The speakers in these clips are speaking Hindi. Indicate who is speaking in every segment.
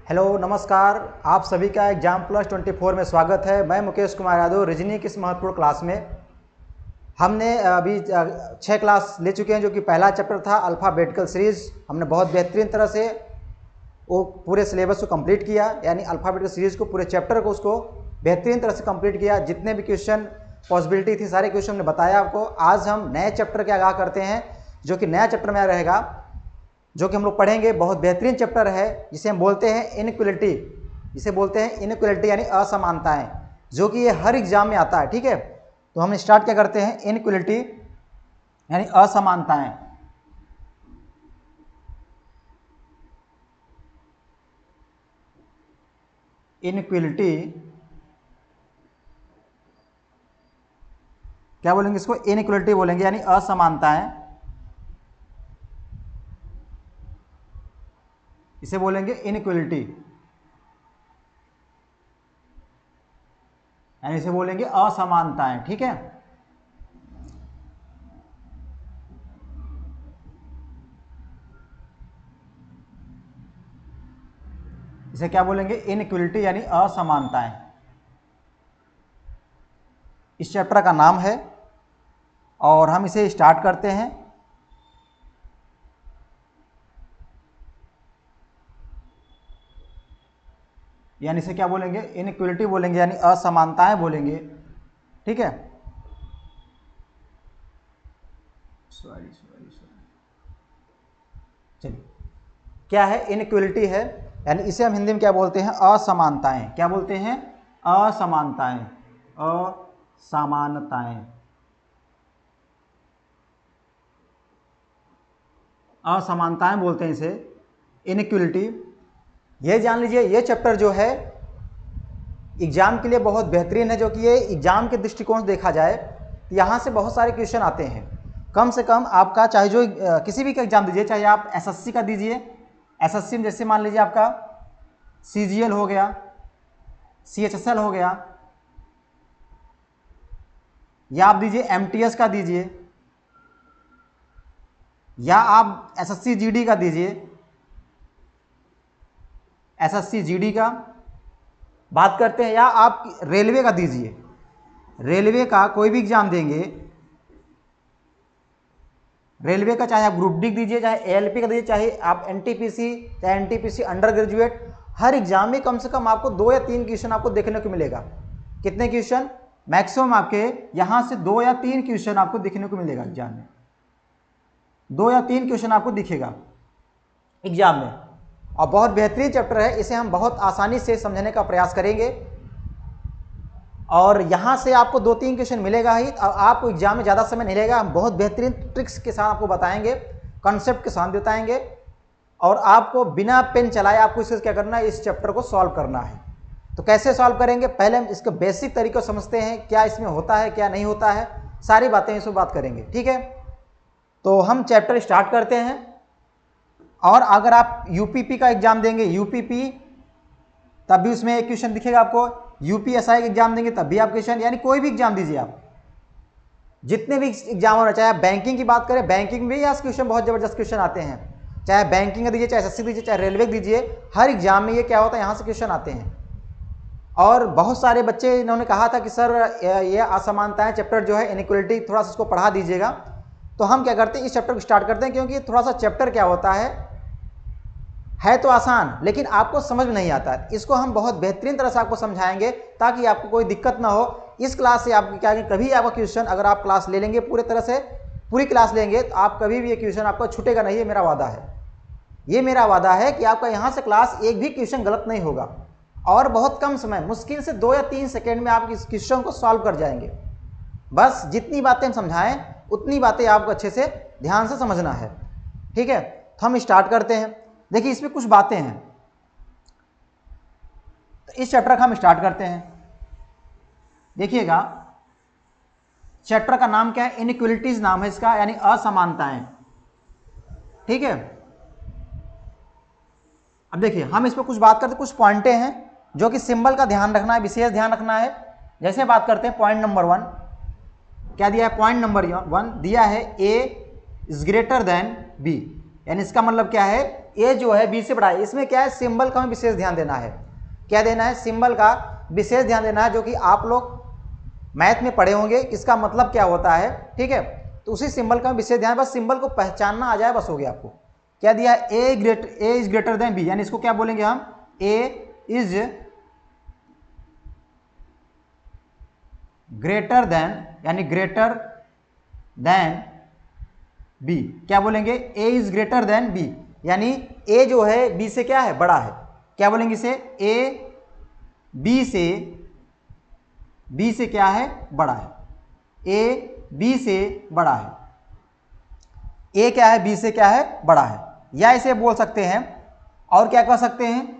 Speaker 1: हेलो नमस्कार, आप सभी का एग्जाम प्लस 24 में स्वागत है। मैं मुकेश कुमार यादव। रीजनिंग की इस महत्वपूर्ण क्लास में हमने अभी 6 क्लास ले चुके हैं, जो कि पहला चैप्टर था अल्फ़ाबेटिकल सीरीज़। हमने बहुत बेहतरीन तरह से वो पूरे सिलेबस को कंप्लीट किया, यानी अल्फ़ाबेटिकल सीरीज़ को, पूरे चैप्टर को उसको बेहतरीन तरह से कंप्लीट किया। जितने भी क्वेश्चन पॉसिबिलिटी थी सारे क्वेश्चन हमने बताया आपको। आज हम नए चैप्टर के आगाह करते हैं, जो कि नया चैप्टर में रहेगा, जो कि हम लोग पढ़ेंगे। बहुत बेहतरीन चैप्टर है, जिसे हम बोलते हैं इनइक्वलिटी। जिसे बोलते हैं इनइक्वलिटी यानी असमानताएं, जो कि ये हर एग्जाम में आता है। ठीक है, तो हम स्टार्ट क्या करते हैं, इनइक्वलिटी यानी असमानताएं। इनइक्वलिटी क्या बोलेंगे इसको, इनइक्वलिटी बोलेंगे, यानी असमानताएं। इसे बोलेंगे इनइक्वलिटी, यानी इसे बोलेंगे असमानताएं। ठीक है, इसे क्या बोलेंगे, इनइक्वलिटी यानी असमानताएं। इस चैप्टर का नाम है, और हम इसे स्टार्ट करते हैं। यानी इसे क्या बोलेंगे, इनइक्वलिटी बोलेंगे, यानी असमानताएं बोलेंगे। ठीक है, सॉरी, चलिए, क्या है, इनइक्वलिटी है, यानी इसे हम हिंदी में क्या बोलते हैं, असमानताएं। क्या बोलते हैं, असमानताएं, असमानताएं, असमानताएं बोलते हैं इसे, इनइक्वलिटी। ये जान लीजिए, ये चैप्टर जो है एग्जाम के लिए बहुत बेहतरीन है, जो कि ये एग्जाम के दृष्टिकोण से देखा जाए तो यहाँ से बहुत सारे क्वेश्चन आते हैं। कम से कम आपका चाहे जो किसी भी का एग्जाम दीजिए, चाहे आप एसएससी का दीजिए, एसएससी में जैसे मान लीजिए आपका सीजीएल हो गया, सीएचएसएल हो गया, या आप दीजिए एमटीएस का दीजिए, या आप एसएससी जीडी का दीजिए, एसएससी जीडी का बात करते हैं, या आप रेलवे का दीजिए, रेलवे का कोई भी एग्जाम देंगे, रेलवे का चाहे आप ग्रुप डी दीजिए, चाहे एएलपी का दीजिए, चाहे आप एनटीपीसी, चाहे एनटीपीसी अंडर ग्रेजुएट, हर एग्जाम में कम से कम आपको 2 या 3 क्वेश्चन आपको देखने को मिलेगा। कितने क्वेश्चन, मैक्सिमम आपके यहां से 2 या 3 क्वेश्चन आपको देखने को मिलेगा एग्जाम में। 2 या 3 क्वेश्चन आपको दिखेगा एग्जाम में, और बहुत बेहतरीन चैप्टर है। इसे हम बहुत आसानी से समझने का प्रयास करेंगे, और यहाँ से आपको 2-3 क्वेश्चन मिलेगा ही, आपको एग्जाम में ज़्यादा समय नहीं लगेगा। हम बहुत बेहतरीन ट्रिक्स के साथ आपको बताएंगे, कॉन्सेप्ट के साथ बताएंगे, और आपको बिना पेन चलाए आपको इससे क्या करना है, इस चैप्टर को सॉल्व करना है। तो कैसे सॉल्व करेंगे, पहले हम इसके बेसिक तरीकों समझते हैं, क्या इसमें होता है क्या नहीं होता है, सारी बातें इसमें बात करेंगे। ठीक है, तो हम चैप्टर स्टार्ट करते हैं। और अगर आप यूपीपी का एग्जाम देंगे, यूपीपी, तब भी उसमें एक क्वेश्चन दिखेगा आपको। यूपीएसआई का एग्जाम देंगे तब भी आप क्वेश्चन, यानी कोई भी एग्जाम दीजिए आप, जितने भी एग्जाम होना, चाहे आप बैंकिंग की बात करें, बैंकिंग में यहाँ क्वेश्चन बहुत जबरदस्त क्वेश्चन आते हैं। चाहे बैंकिंग का दीजिए, चाहे एसएससी दीजिए, चाहे रेलवे दीजिए, हर एग्जाम में ये क्या होता है, यहाँ से क्वेश्चन आते हैं। और बहुत सारे बच्चे इन्होंने कहा था कि सर ये असमानताएं चैप्टर जो है इनइक्वलिटी, थोड़ा सा इसको पढ़ा दीजिएगा। तो हम क्या करते हैं, इस चैप्टर को स्टार्ट करते हैं, क्योंकि थोड़ा सा चैप्टर क्या होता है तो आसान, लेकिन आपको समझ में नहीं आता है। इसको हम बहुत बेहतरीन तरह से आपको समझाएंगे, ताकि आपको कोई दिक्कत ना हो। इस क्लास से आप क्या, कभी आपका क्वेश्चन, अगर आप क्लास ले लेंगे पूरी तरह से, पूरी क्लास लेंगे, तो आप कभी भी ये क्वेश्चन आपको छूटेगा नहीं, ये मेरा वादा है। ये मेरा वादा है कि आपका यहाँ से क्लास एक भी क्वेश्चन गलत नहीं होगा, और बहुत कम समय, मुश्किल से 2 या 3 सेकेंड में आप इस क्वेश्चन को सॉल्व कर जाएंगे। बस जितनी बातें हम समझाएं उतनी बातें आपको अच्छे से ध्यान से समझना है। ठीक है, तो हम स्टार्ट करते हैं। देखिए, इसमें कुछ बातें हैं, तो इस चैप्टर का हम स्टार्ट करते हैं। देखिएगा, चैप्टर का नाम क्या है, इनइक्वलिटीज नाम है इसका, यानी असमानताएं। ठीक है, अब देखिए, हम इस पर कुछ बात करते हैं, कुछ पॉइंटें हैं जो कि सिंबल का ध्यान रखना है, विशेष ध्यान रखना है। जैसे बात करते हैं पॉइंट नंबर 1, क्या दिया है, पॉइंट नंबर 1 दिया है, A is greater than B, यानी इसका मतलब क्या है, ए जो है बी से बड़ा है। इसमें क्या है, सिंबल का हमें विशेष ध्यान देना है। क्या देना है, सिंबल का विशेष ध्यान देना है, जो कि आप लोग मैथ में पढ़े होंगे इसका मतलब क्या होता है, ठीक है। तो उसी सिंबल का विशेष ध्यान, बस सिंबल को पहचानना आ जाए बस हो गया। आपको क्या दिया है, A is greater than B, यानी इसको क्या बोलेंगे हम, ए इज ग्रेटर देन, यानी ग्रेटर देन बी। क्या बोलेंगे, A is greater than B, यानी ए जो है बी से क्या है, बड़ा है। क्या बोलेंगे इसे, ए बी से क्या है, बड़ा है। ए बी से बड़ा है, ए क्या है, बी से क्या है, बड़ा है। या इसे बोल सकते हैं, और क्या कह सकते हैं,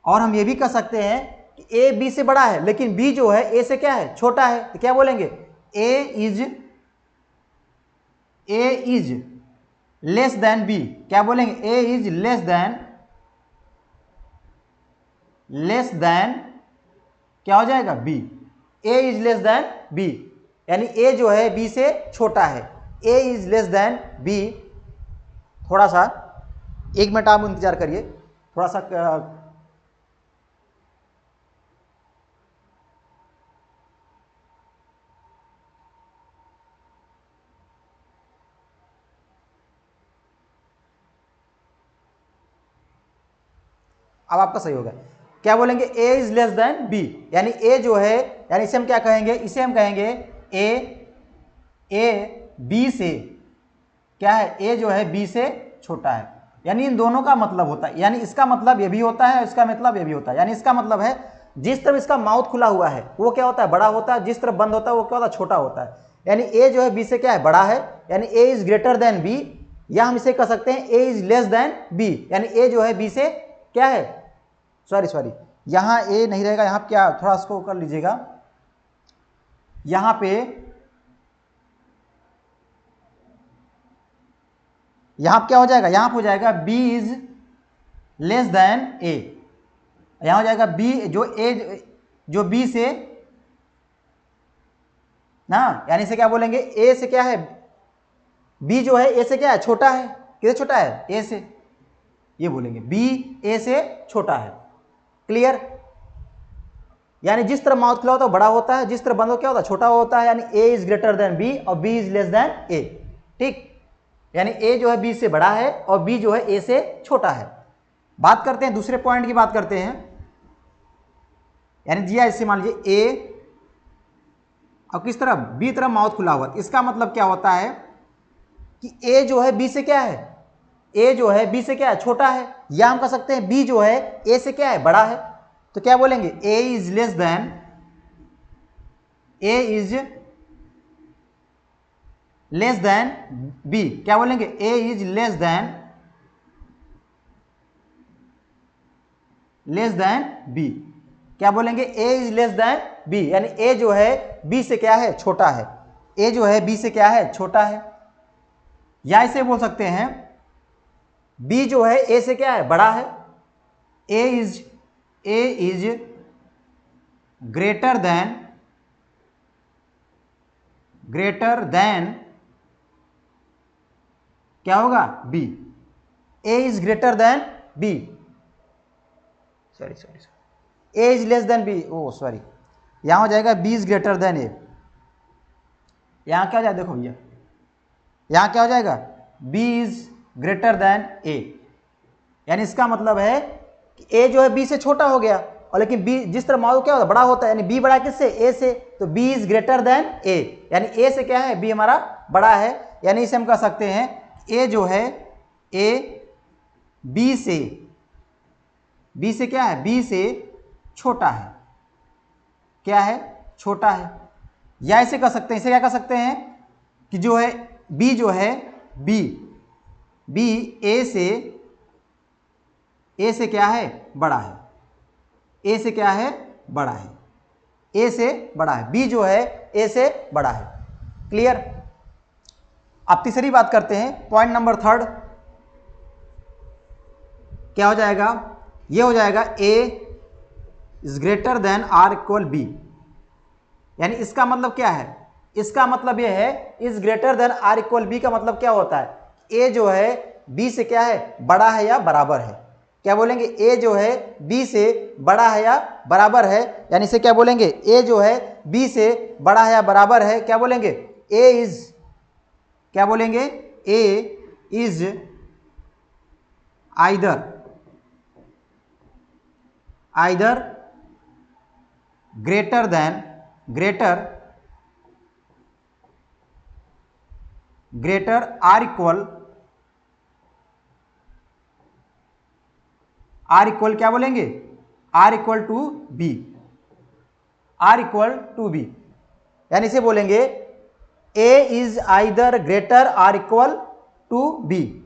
Speaker 1: और हम ये भी कह सकते हैं कि ए बी से बड़ा है लेकिन बी जो है ए से क्या है, छोटा है। तो क्या बोलेंगे, A is less than B. क्या बोलेंगे, ए इज लेस देन क्या हो जाएगा, B. A is less than B, यानी ए जो है बी से छोटा है। A is less than B. थोड़ा सा 1 मिनट आप इंतजार करिए, थोड़ा सा अब आपका सही होगा। क्या बोलेंगे, A is less than B, यानी ए जो है, यानी इसे हम क्या कहेंगे, इसे हम कहेंगे ए बी से क्या है, ए जो है बी से छोटा है। यानी इन दोनों का मतलब होता है, यानी इसका मतलब ये भी होता है, इसका मतलब ये भी होता है। यानी इसका मतलब है जिस तरफ इसका माउथ खुला हुआ है वो क्या होता है, बड़ा होता है, जिस तरफ बंद होता है वो क्या होता है, छोटा होता है। यानी ए जो है बी से क्या है, बड़ा है, यानी A is greater than B. या हम इसे कह सकते हैं ए इज लेस देन बी, यानी ए जो है बी से क्या है, सॉरी यहां ए नहीं रहेगा, यहां क्या, थोड़ा इसको कर लीजिएगा, यहां पे क्या हो जाएगा, यहां पे हो जाएगा B is less than A. यहां हो जाएगा बी जो बी से ना, यानी से क्या बोलेंगे, ए से क्या है, बी जो है ए से क्या है, छोटा है। किससे छोटा है, ए से। ये बोलेंगे बी ए से छोटा है। क्लियर, यानी जिस तरह माउथ खुला होता है बड़ा होता है, जिस तरह बंद हो क्या होता है, छोटा होता है। यानी A is greater than B और बी इज लेस देन ए। ठीक, यानी ए जो है बी से बड़ा है और बी जो है ए से छोटा है। बात करते हैं दूसरे पॉइंट की, बात करते हैं। यानी दिया इससे मान लीजिए ए और किस तरफ, बी तरफ माउथ खुला हुआ, इसका मतलब क्या होता है कि ए जो है बी से क्या है, ए जो है बी से क्या है, छोटा है। या हम कह सकते हैं बी जो है ए से क्या है, बड़ा है। तो क्या बोलेंगे, A is less than, A is less than B. क्या बोलेंगे, A is less than B. क्या बोलेंगे, A is less than B, यानी ए जो है बी से क्या है, छोटा है। ए जो है बी से क्या है, छोटा है। या इसे बोल सकते हैं बी जो है ए से क्या है, बड़ा है। ए इज ग्रेटर देन क्या होगा, B. A is greater than B, sorry A is less than B, oh sorry, यहां हो जाएगा B is greater than A. यहां क्या हो जाएगा, देखो भैया, यहां क्या हो जाएगा, बी इज ग्रेटर देन ए। यानी इसका मतलब है कि ए जो है बी से छोटा हो गया, और लेकिन बी जिस तरह माउथ क्या होता है, बड़ा होता है। यानी बी बड़ा किससे, ए से, तो बी इज ग्रेटर देन ए, यानी ए से क्या है, बी हमारा बड़ा है। यानी इसे हम कह सकते हैं ए जो है, ए बी से क्या है, बी से छोटा है। क्या है, छोटा है। या इसे कह सकते हैं, इसे क्या कह सकते हैं कि जो है बी जो है, बी ए से क्या है, बड़ा है। ए से क्या है, बड़ा है। ए से बड़ा है, बी जो है ए से बड़ा है। क्लियर। अब तीसरी बात करते हैं, पॉइंट नंबर 3 क्या हो जाएगा, ये हो जाएगा A is greater than are equal B. यानी इसका मतलब क्या है, इसका मतलब यह है is greater than are equal B का मतलब क्या होता है, ए जो है बी से क्या है, बड़ा है या बराबर है। क्या बोलेंगे, ए जो है बी से बड़ा है या बराबर है, यानी इसे क्या बोलेंगे, ए जो है बी से बड़ा है या बराबर है। क्या बोलेंगे, ए इज, क्या बोलेंगे, A is either greater than, greater or equal क्या बोलेंगे, or equal to B, or equal to B, यानी इसे बोलेंगे A is either greater or equal to B,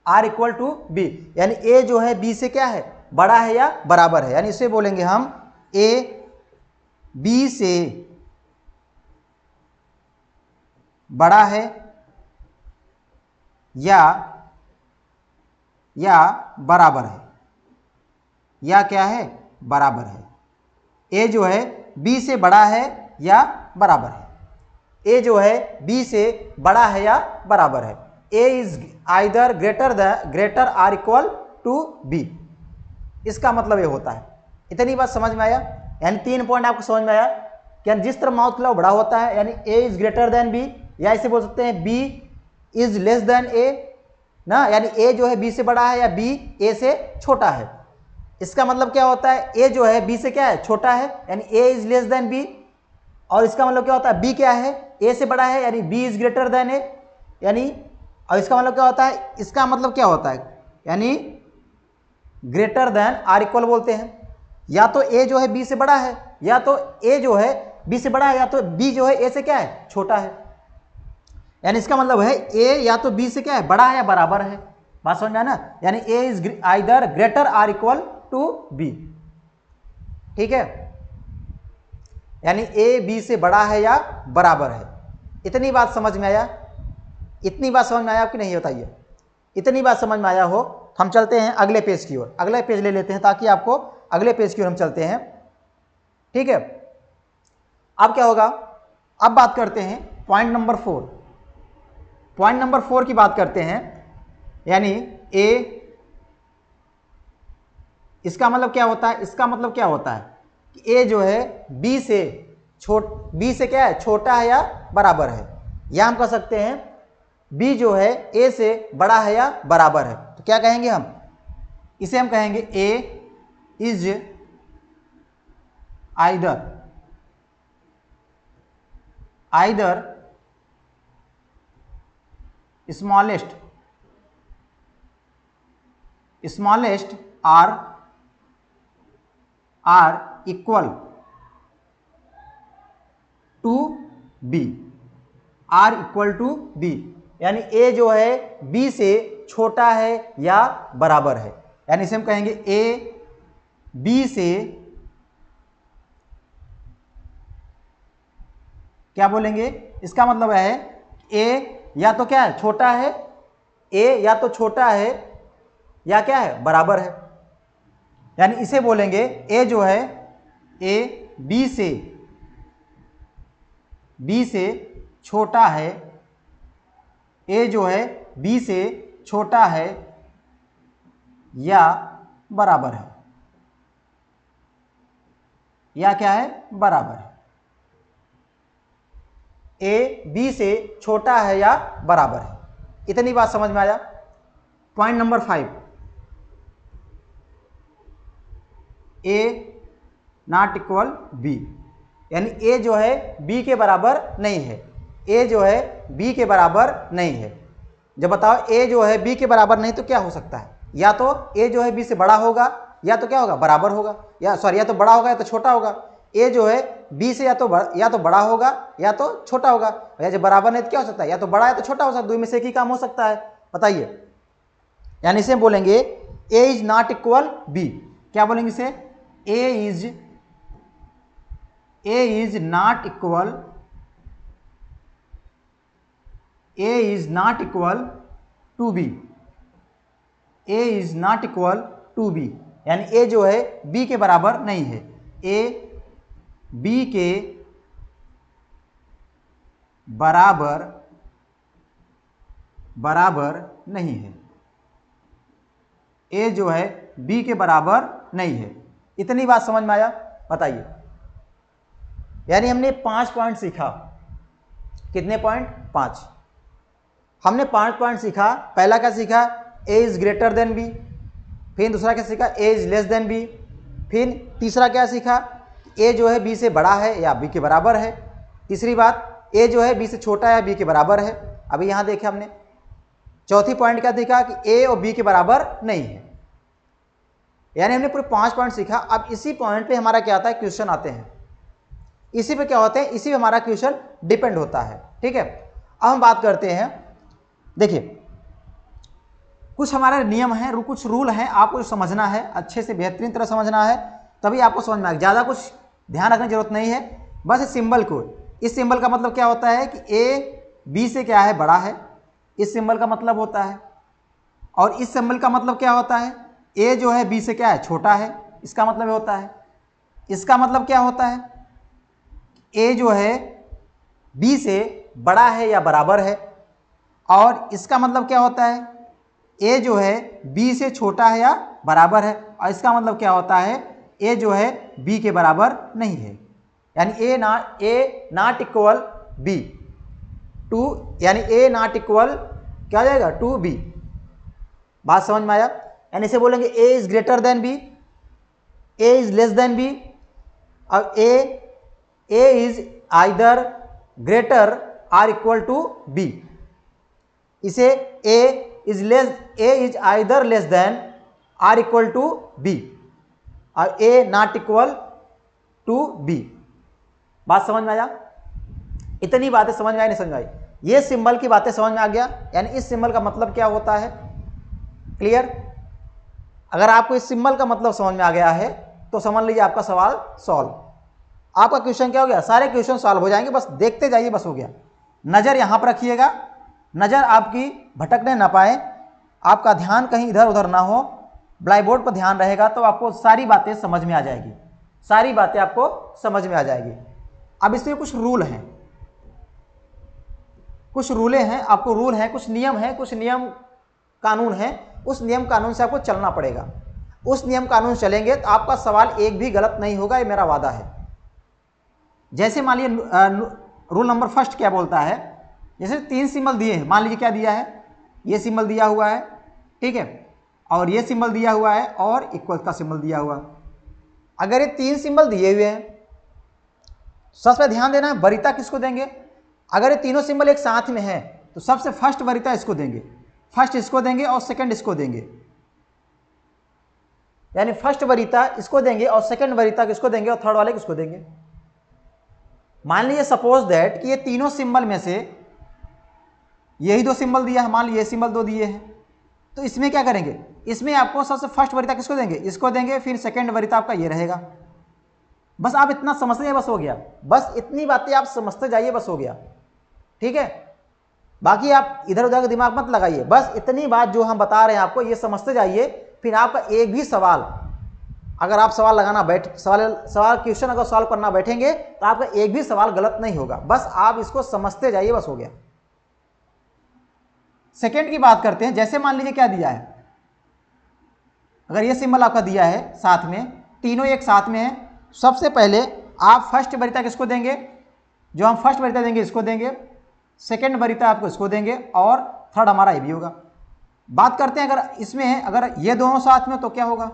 Speaker 1: or equal to B, यानी ए जो है बी से क्या है, बड़ा है या बराबर है। यानी इसे बोलेंगे हम ए बी से बड़ा है या बराबर है, या क्या है, बराबर है। ए जो है बी से बड़ा है या बराबर है, ए जो है बी से बड़ा है या बराबर है। A is either greater or equal to B, इसका मतलब ये होता है। इतनी बात समझ में आया, यानी 3 पॉइंट आपको समझ में आया कि जिस तरह माउथ क्लाउ बड़ा होता है, यानी A is greater than B, या इसे बोल सकते हैं बी इज लेस देन ए ना, यानी ए जो है बी से बड़ा है या बी ए से छोटा है। इसका मतलब क्या होता है, ए जो है बी से क्या है, छोटा है, यानी A is less than B, और इसका मतलब क्या होता है, बी क्या है, ए से बड़ा है, यानी बी इज ग्रेटर देन ए, यानी, और इसका मतलब क्या होता है, इसका मतलब क्या होता है, यानी ग्रेटर देन आर इक्वल बोलते हैं। या तो ए जो है बी से बड़ा है, या तो ए जो है बी से बड़ा है, या तो बी जो है ए से क्या है, छोटा है। यानी इसका मतलब है ए या तो बी से क्या है, बड़ा है या बराबर है। बात समझ में आया ना, यानी A is either greater or equal to B, ठीक है, यानी ए बी से बड़ा है या बराबर है। इतनी बात समझ में आया, इतनी बात समझ में आया कि नहीं, बताइए। इतनी बात समझ में आया हो, हम चलते हैं अगले पेज की ओर, अगले पेज ले लेते हैं ताकि आपको अगले पेज की ओर हम चलते हैं, ठीक है। अब क्या होगा, अब बात करते हैं पॉइंट नंबर 4, पॉइंट नंबर 4 की बात करते हैं, यानी ए, इसका मतलब क्या होता है, इसका मतलब क्या होता है कि ए जो है बी से बी से क्या है, छोटा है या बराबर है, या हम कह सकते हैं बी जो है ए से बड़ा है या बराबर है। तो क्या कहेंगे हम, इसे हम कहेंगे A is either smallest or equal to B, or equal to B, यानी ए जो है बी से छोटा है या बराबर है। यानी इसे हम कहेंगे ए बी से क्या बोलेंगे, इसका मतलब है ए या तो क्या है, छोटा है, ए या तो छोटा है या क्या है, बराबर है। यानी इसे बोलेंगे ए जो है, ए बी से छोटा है, ए जो है बी से छोटा है या बराबर है, या क्या है, बराबर है। ए बी से छोटा है या बराबर है। इतनी बात समझ में आया। Point number 5, A not equal B, यानी ए जो है बी के बराबर नहीं है, ए जो है बी के बराबर नहीं है। जब बताओ ए जो है बी के बराबर नहीं तो क्या हो सकता है, या तो ए जो है बी से बड़ा होगा, या तो क्या होगा, बराबर होगा, या सॉरी या तो बड़ा होगा या तो छोटा होगा। ए जो है बी से या तो बड़ा होगा या तो छोटा होगा, या जब बराबर नहीं तो क्या हो सकता है, या तो बड़ा या तो छोटा हो सकता है, 2 में से एक ही काम हो सकता है। बताइए, यानी इसे बोलेंगे A is not equal B, क्या बोलेंगे इसे, A is not equal to B, A is not equal to B, यानी ए जो है बी के बराबर नहीं है, ए बी के बराबर नहीं है, ए जो है बी के बराबर नहीं है। इतनी बात समझ में आया? बताइए। यानी हमने 5 पॉइंट सीखा। कितने पॉइंट? 5। हमने 5 पॉइंट सीखा। पहला क्या सीखा? ए इज ग्रेटर देन बी। फिर दूसरा क्या सीखा? ए इज लेस देन बी। फिर तीसरा क्या सीखा? ए जो है बी से बड़ा है या बी के बराबर है। तीसरी बात, ए जो है बी से छोटा है, बी के बराबर है। अभी यहाँ देखे हमने। चौथी पॉइंट क्या देखा? कि ए और बी के बराबर नहीं है। यानी हमने पूरे 5 पॉइंट सीखा। अब इसी पॉइंट पे हमारा क्या आता है? क्वेश्चन आते हैं। इसी पे क्या होते हैं? इसी पे हमारा क्वेश्चन डिपेंड होता है। ठीक है, अब हम बात करते हैं। देखिए, कुछ हमारे नियम हैं, कुछ रूल हैं, आपको समझना है, अच्छे से बेहतरीन तरह समझना है, तभी आपको समझ में आएगा। ज़्यादा कुछ ध्यान रखने की जरूरत नहीं है। बस इस सिंबल को, इस सिंबल का मतलब क्या होता है? कि ए बी से क्या है? बड़ा है। इस सिंबल का मतलब होता है। और इस सिंबल का मतलब क्या होता है? ए जो है बी से क्या है? छोटा है। इसका मतलब होता है। इसका मतलब क्या होता है? ए जो है बी से बड़ा है या बराबर है। और इसका मतलब क्या होता है? ए जो है बी से छोटा है या बराबर है। और इसका मतलब क्या होता है? ए जो है बी के बराबर नहीं है। यानी A not equal B to, यानी ए नॉट इक्वल क्या हो जाएगा? To B. बात समझ में आया? यानी इसे बोलेंगे A is greater than B, A is less than B. अब A is either greater or equal to B. इसे A is either less than are equal to B और A not equal to B. बात समझ में आया? इतनी बातें समझ में आई? नहीं समझ में आई? ये सिंबल की बातें समझ में आ गया। यानी इस सिंबल का मतलब क्या होता है? क्लियर? अगर आपको इस सिंबल का मतलब समझ में आ गया है तो समझ लीजिए आपका सवाल सॉल्व। आपका क्वेश्चन क्या हो गया? सारे क्वेश्चन सॉल्व हो जाएंगे। बस देखते जाइए, बस हो गया। नज़र यहाँ पर रखिएगा, नज़र आपकी भटकने ना पाए, आपका ध्यान कहीं इधर उधर ना हो, ब्लैक बोर्ड पर ध्यान रहेगा तो आपको सारी बातें समझ में आ जाएगी। सारी बातें आपको समझ में आ जाएगी। अब इसमें कुछ रूल हैं, कुछ रूलें हैं, आपको रूल हैं, कुछ नियम हैं, कुछ नियम कानून हैं। उस नियम कानून से आपको चलना पड़ेगा। उस नियम कानून से चलेंगे तो आपका सवाल एक भी गलत नहीं होगा, ये मेरा वादा है। जैसे मान लीजिए रूल नंबर फर्स्ट क्या बोलता है? जैसे 3 सिंबल दिए हैं, मान लीजिए क्या दिया है? ये सिंबल दिया हुआ है, ठीक है, और ये सिंबल दिया हुआ है, और इक्वल का सिंबल दिया हुआ है। अगर ये 3 सिंबल दिए हुए हैं, सबसे ध्यान देना है, वरीयता किसको देंगे? अगर ये तीनों सिंबल एक साथ में है तो सबसे फर्स्ट वरीयता इसको देंगे, फर्स्ट इसको देंगे और सेकंड इसको देंगे। यानी फर्स्ट वरीयता इसको देंगे और सेकंड वरीयता किसको देंगे और थर्ड वाले किसको देंगे। मान लीजिए सपोज दैट कि ये तीनों सिंबल में से यही 2 सिंबल दिया है, मान लीजिए ये सिंबल 2 दिए हैं, तो इसमें क्या करेंगे? इसमें आपको सबसे फर्स्ट वरीयता किसको देंगे? इसको देंगे। फिर सेकंड वरीयता आपका ये रहेगा। बस आप इतना समझते जाइए, बस हो गया। बस इतनी बातें आप समझते जाइए, बस हो गया। ठीक है, बाकी आप इधर उधर का दिमाग मत लगाइए। बस इतनी बात जो हम बता रहे हैं आपको, ये समझते जाइए। फिर आपका एक भी सवाल, अगर आप सवाल लगाना सवाल क्वेश्चन अगर सॉल्व करना बैठेंगे तो आपका एक भी सवाल गलत नहीं होगा। बस आप इसको समझते जाइए, बस हो गया। सेकंड की बात करते हैं। जैसे मान लीजिए क्या दिया है? अगर ये सिंबल आपका दिया है साथ में, तीनों एक साथ में है, सबसे पहले आप फर्स्ट वरीयता किसको देंगे? जो हम फर्स्ट वरीयता देंगे इसको देंगे, सेकंड वरीयता आपको इसको देंगे, और थर्ड हमारा ये भी होगा। बात करते हैं अगर इसमें है, अगर ये दोनों साथ में तो क्या होगा?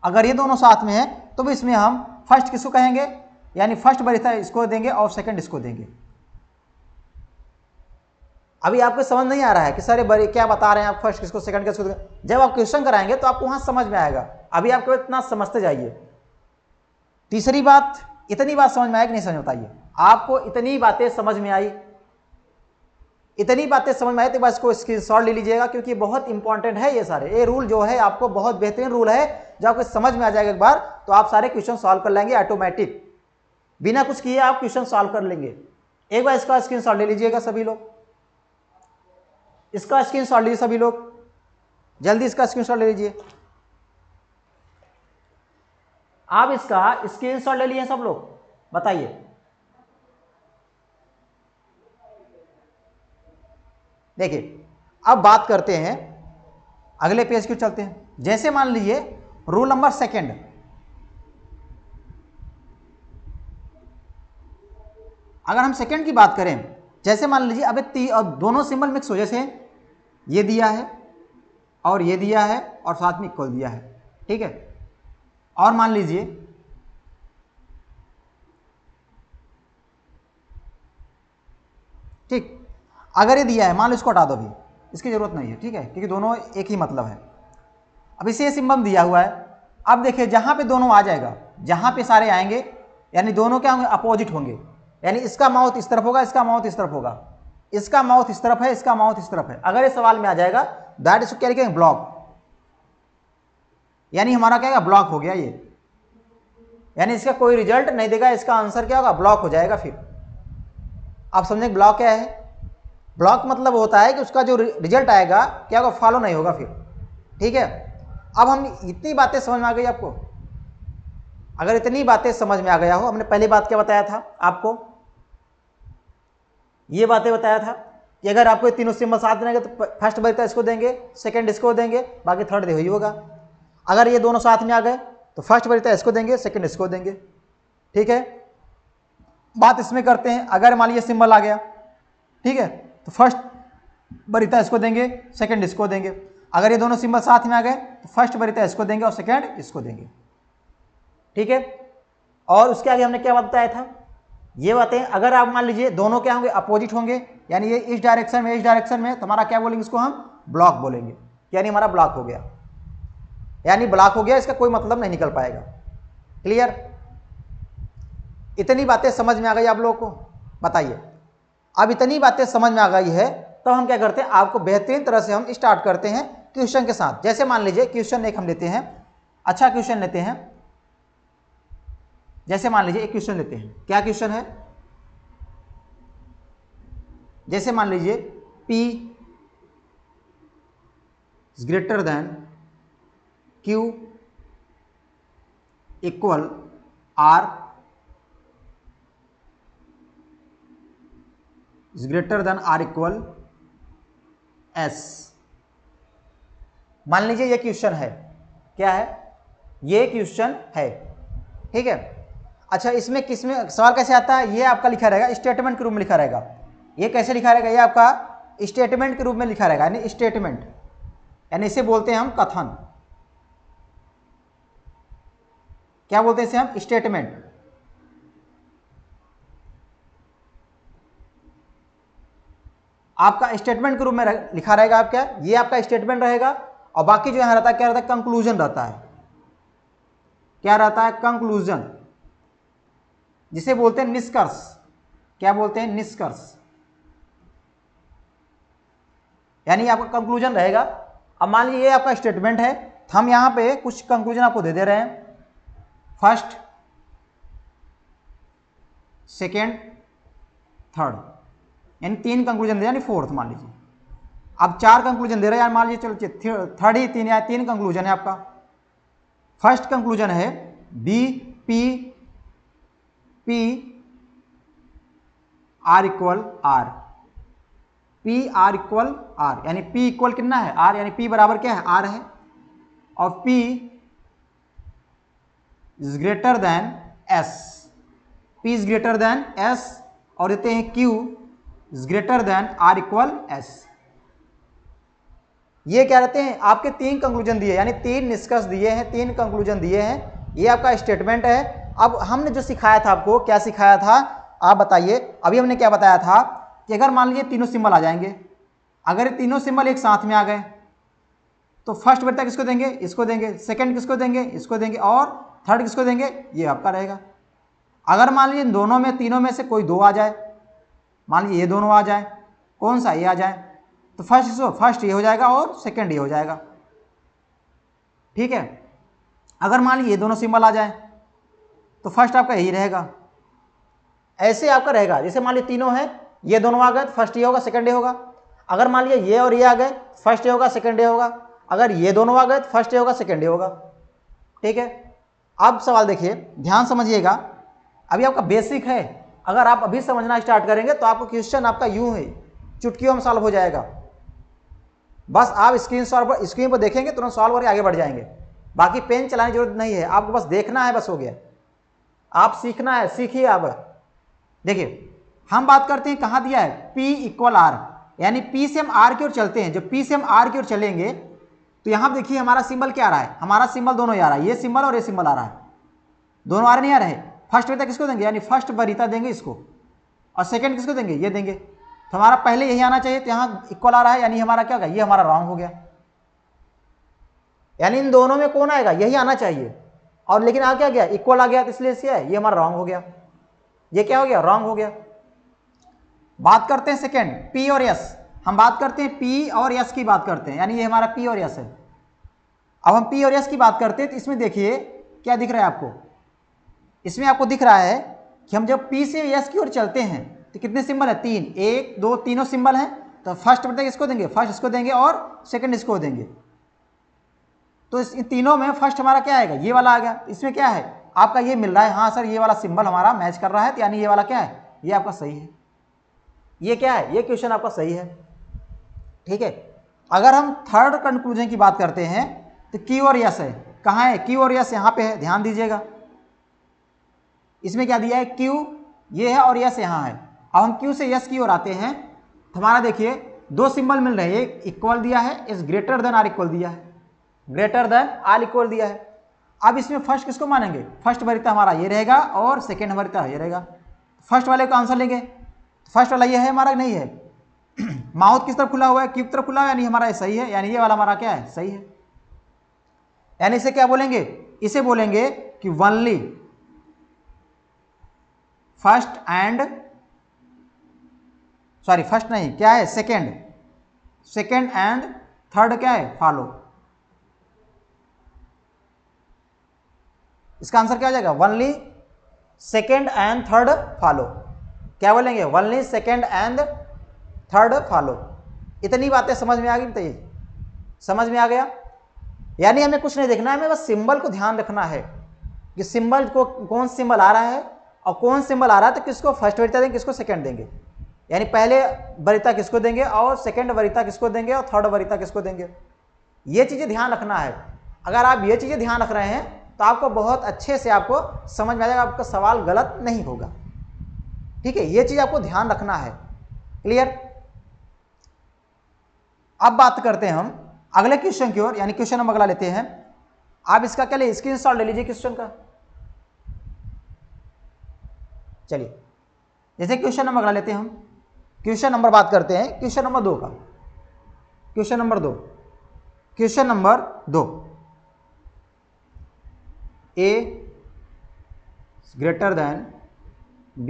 Speaker 1: अगर ये दोनों साथ में है तो इसमें हम फर्स्ट किसको कहेंगे? यानी फर्स्ट वरीयता इसको देंगे और सेकंड इसको देंगे। अभी आपको समझ नहीं आ रहा है कि सर ये क्या बता रहे हैं आप? फर्स्ट किसको, सेकंड किसको? जब आप क्वेश्चन कराएंगे तो आपको वहां समझ में आएगा। अभी आपको इतना समझते जाइए। तीसरी बात, इतनी बात समझ में आई कि नहीं समझ में? बताइए। आपको इतनी बातें समझ में आई? इतनी बातें समझ में आई तो बस इसको स्क्रीनशॉट ले लीजिएगा, क्योंकि बहुत इंपॉर्टेंट है ये सारे। ये रूल जो है आपको बहुत बेहतरीन रूल है, जब आपको समझ में आ जाएगा एक बार तो आप सारे क्वेश्चन सॉल्व कर लेंगे ऑटोमेटिक, बिना कुछ किए आप क्वेश्चन सॉल्व कर लेंगे। एक बार इसका स्क्रीनशॉट ले लीजिएगा सभी लोग, इसका स्क्रीनशॉट लीजिए सभी लोग, जल्दी इसका स्क्रीनशॉट ले लीजिए। आप इसका स्क्रीनशॉट ले लिए सब लोग? बताइए। देखिए, अब बात करते हैं, अगले पेज क्यों चलते हैं। जैसे मान लीजिए रूल नंबर सेकंड, अगर हम सेकंड की बात करें, जैसे मान लीजिए अब दोनों सिंबल मिक्स हो, जैसे ये दिया है और ये दिया है और साथ में इक्वल दिया है, ठीक है। और मान लीजिए ठीक, अगर ये दिया है, मान लो इसको हटा दो, अभी इसकी जरूरत नहीं है, ठीक है, क्योंकि दोनों एक ही मतलब है। अब इसे ये सिंबल दिया हुआ है, अब देखिए जहां पे दोनों आ जाएगा, जहां पे सारे आएंगे, यानी दोनों क्या होंगे, अपोजिट होंगे, यानी इसका माउथ इस तरफ होगा, इसका माउथ इस तरफ होगा, इसका माउथ इस तरफ है, इसका माउथ इस तरफ है। अगर ये सवाल में आ जाएगा दैट इसको क्या लिखेंगे, ब्लॉक, यानी हमारा क्या है, ब्लॉक हो गया ये, यानी इसका कोई रिजल्ट नहीं देगा, इसका आंसर क्या होगा, ब्लॉक हो जाएगा। फिर आप समझे ब्लॉक क्या है। ब्लॉक मतलब होता है कि उसका जो रिजल्ट आएगा क्या होगा, फॉलो नहीं होगा फिर, ठीक है। अब हम इतनी बातें समझ में आ गई आपको, अगर इतनी बातें समझ में आ गया हो, हमने पहली बात क्या बताया था आपको, ये बातें बताया था कि अगर आपको तीनों सिंबल साथ देंगे तो फर्स्ट वरीयता इसको देंगे, सेकंड इसको देंगे, बाकी थर्ड दे ही होगा। अगर ये दोनों साथ में आ गए तो फर्स्ट वरीयता इसको देंगे, सेकंड इसको देंगे, ठीक है। बात इसमें करते हैं, अगर मान लीजिए सिंबल आ गया, ठीक है, तो फर्स्ट वरीयता इसको देंगे, सेकंड इसको देंगे। अगर ये दोनों सिंबल साथ में आ गए तो फर्स्ट वरीयता इसको देंगे और सेकंड इसको देंगे, ठीक है। और उसके आगे हमने क्या बताया था, ये बातें अगर आप मान लीजिए दोनों क्या होंगे, अपोजिट होंगे, यानी ये इस डायरेक्शन में, इस डायरेक्शन में, तो हमारा क्या बोलेंगे, इसको हम ब्लॉक बोलेंगे, यानी हमारा ब्लॉक हो गया, यानी ब्लॉक हो गया, इसका कोई मतलब नहीं निकल पाएगा। क्लियर, इतनी बातें समझ में आ गई आप लोगों को, बताइए। अब इतनी बातें समझ में आ गई है तो हम क्या करते हैं, आपको बेहतरीन तरह से हम स्टार्ट करते हैं क्वेश्चन के साथ। जैसे मान लीजिए क्वेश्चन एक हम लेते हैं, अच्छा क्वेश्चन लेते हैं। जैसे मान लीजिए एक क्वेश्चन लेते हैं, क्या क्वेश्चन है, जैसे मान लीजिए P is greater then Q equal R is greater then R equal S। मान लीजिए ये क्वेश्चन है, क्या है, ये क्वेश्चन है, ठीक है। अच्छा, इसमें किसमें सवाल कैसे आता है, ये आपका लिखा रहेगा स्टेटमेंट के रूप में लिखा रहेगा। ये कैसे लिखा रहेगा, ये आपका स्टेटमेंट के रूप में लिखा रहेगा, यानी स्टेटमेंट, यानी इसे बोलते हैं हम कथन। क्या बोलते हैं इसे हम, स्टेटमेंट। आपका स्टेटमेंट के रूप में लिखा रहेगा, आप क्या, ये आपका स्टेटमेंट रहेगा, और बाकी जो यहां रहता है क्या रहता है, कंक्लूजन रहता है। क्या रहता है, कंक्लूजन, जिसे बोलते हैं निष्कर्ष। क्या बोलते हैं, निष्कर्ष, यानी आपका कंक्लूजन रहेगा। अब मान लीजिए ये आपका स्टेटमेंट है, तो हम यहां पे कुछ कंक्लूजन आपको दे रहे हैं, फर्स्ट, सेकेंड, थर्ड, यानी 3 कंक्लूजन दे, यानी फोर्थ मान लीजिए। अब 4 कंक्लूजन दे रहे हैं यार, मान लीजिए चलो थर्ड ही 3 या 3 कंक्लूजन है आपका। फर्स्ट कंक्लूजन है B P R equal R, P R equal R, यानी पी इक्वल कितना है, आर, यानी पी बराबर क्या है, आर है, और P is greater than S, P is greater than S, और देते हैं Q is greater than are equal S. ये क्या रहते हैं, आपके 3 कंक्लूजन दिए, यानी 3 निष्कर्ष दिए हैं, 3 कंक्लूजन दिए हैं, ये आपका स्टेटमेंट है। अब हमने जो सिखाया था आपको, क्या सिखाया था आप बताइए। अभी हमने क्या बताया था कि अगर मान लीजिए तीनों सिंबल आ जाएंगे, अगर ये तीनों सिंबल एक साथ में आ गए तो फर्स्ट वरीयता किसको देंगे, इसको देंगे, सेकंड किसको देंगे, इसको देंगे, और थर्ड किसको देंगे, ये आपका रहेगा। अगर मान लीजिए दोनों में, तीनों में से कोई 2 आ जाए, मान लीजिए ये दोनों आ जाए, कौन सा, ये आ जाए, तो फर्स्ट ये हो जाएगा और सेकंड ये हो जाएगा, ठीक है। अगर मान लीजिए ये दोनों सिंबल आ जाए तो फर्स्ट आपका यही रहेगा, ऐसे आपका रहेगा। जैसे मान लीजिए तीनों है, ये दोनों आ गए तो फर्स्ट ये होगा, सेकंड ये होगा। अगर मान लीजिए ये और ये आ गए, फर्स्ट ये होगा, सेकंड ये होगा। अगर ये दोनों आ गए तो फर्स्ट ये होगा, सेकंड ये होगा, ठीक है। अब सवाल देखिए, ध्यान समझिएगा, अभी आपका बेसिक है, अगर आप अभी समझना स्टार्ट करेंगे तो आपको क्वेश्चन आपका यूं है, चुटकियों में सॉल्व हो जाएगा। बस आप स्क्रीन पर देखेंगे, तुरंत सॉल्व करके आगे बढ़ जाएंगे। बाकी पेन चलाने की जरूरत नहीं है, आपको बस देखना है, बस हो गया। आप सीखना है, सीखिए। आप देखिए हम बात करते हैं, कहाँ दिया है, P = R, यानी P से हम R की ओर चलते हैं। जब P से हम R की ओर चलेंगे तो यहां देखिए हमारा सिंबल क्या आ रहा है, हमारा सिंबल दोनों ही आ रहा है, ये सिंबल और ये सिंबल आ रहा है, दोनों आ रहे नहीं आ रहे। फर्स्ट वरीयता किसको देंगे, यानी फर्स्ट वरीयता देंगे इसको, और सेकंड किसको देंगे, ये देंगे। तो हमारा पहले यही आना चाहिए, तो यहाँ इक्वल आ रहा है, यानी हमारा क्या होगा, ये हमारा रॉन्ग हो गया। यानी इन दोनों में कौन आएगा, यही आना चाहिए, और लेकिन आ क्या गया, इक्वल आ गया, तो इसलिए ये हमारा रॉन्ग हो गया। ये क्या हो गया, रॉन्ग हो गया। बात करते हैं सेकेंड, P और S। हम बात करते हैं P और S की बात करते हैं, यानी ये हमारा P और S है। अब हम P और S की बात करते हैं, तो इसमें देखिए क्या दिख रहा है आपको, इसमें आपको दिख रहा है कि हम जब P से S की ओर चलते हैं तो कितने सिंबल है, 3, 1 2 तीनों सिंबल हैं। तो फर्स्ट वरीयता इसको देंगे, फर्स्ट इसको देंगे, और सेकंड इसको देंगे। तो इन तीनों में फर्स्ट हमारा क्या आएगा, ये वाला आ गया। इसमें क्या है आपका, ये मिल रहा है, हाँ सर ये वाला सिंबल हमारा मैच कर रहा है, तो यानी ये वाला क्या है, ये आपका सही है। ये क्या है, ये क्वेश्चन आपका सही है। ठीक है। अगर हम थर्ड कंक्लूजन की बात करते हैं तो Q और S है, कहाँ है, Q और S यहाँ पे है, ध्यान दीजिएगा। इसमें क्या दिया है, Q ये है और S यहाँ है। अब हम Q से S की ओर आते हैं, तो हमारा देखिए दो सिंबल मिल रहे हैं, एक इक्वल दिया है, इस ग्रेटर देन आर इक्वल दिया है, ग्रेटर देन आर इक्वल दिया है। अब इसमें फर्स्ट किसको मानेंगे, फर्स्ट वरीयता हमारा ये रहेगा और सेकेंड वरीयता ये रहेगा। फर्स्ट वाले का आंसर लेंगे, फर्स्ट वाला ये है हमारा, नहीं है। माउथ किस तरफ खुला हुआ है, Q की तरफ खुला हुआ है, यानी हमारा ये सही है, यानी ये वाला हमारा क्या है, सही है। यानी इसे क्या बोलेंगे, इसे बोलेंगे कि only first and, sorry first नहीं, क्या है, सेकेंड एंड थर्ड क्या है, फॉलो। इसका आंसर क्या हो जाएगा, only second and third follow. क्या बोलेंगे, only second and third follow. इतनी बातें समझ में आ गई, बताइए समझ में आ गया। यानी हमें कुछ नहीं देखना है, हमें बस सिंबल को ध्यान रखना है कि सिंबल को कौन सिंबल आ रहा है, और कौन सिंबल आ रहा है तो किसको फर्स्ट वरीयता देंगे, किसको सेकंड देंगे, यानी पहले वरीयता किसको देंगे और सेकंड वरीयता किसको देंगे और थर्ड वरीयता किसको देंगे। ये चीज़ें ध्यान रखना है। अगर आप ये चीज़ें ध्यान रख रहे हैं तो आपको बहुत अच्छे से आपको समझ में आ जाएगा, आपका सवाल गलत नहीं होगा। ठीक है, ये चीज़ आपको ध्यान रखना है। क्लियर। अब बात करते हैं हम अगले क्वेश्चन की ओर, यानी क्वेश्चन नंबर अगला लेते हैं। आप इसका क्या ले, स्क्रीनशॉट ले लीजिए क्वेश्चन का। चलिए जैसे क्वेश्चन नंबर अगला लेते हैं हम, क्वेश्चन नंबर बात करते हैं क्वेश्चन नंबर 2 का। Question number 2, question number 2, A greater than B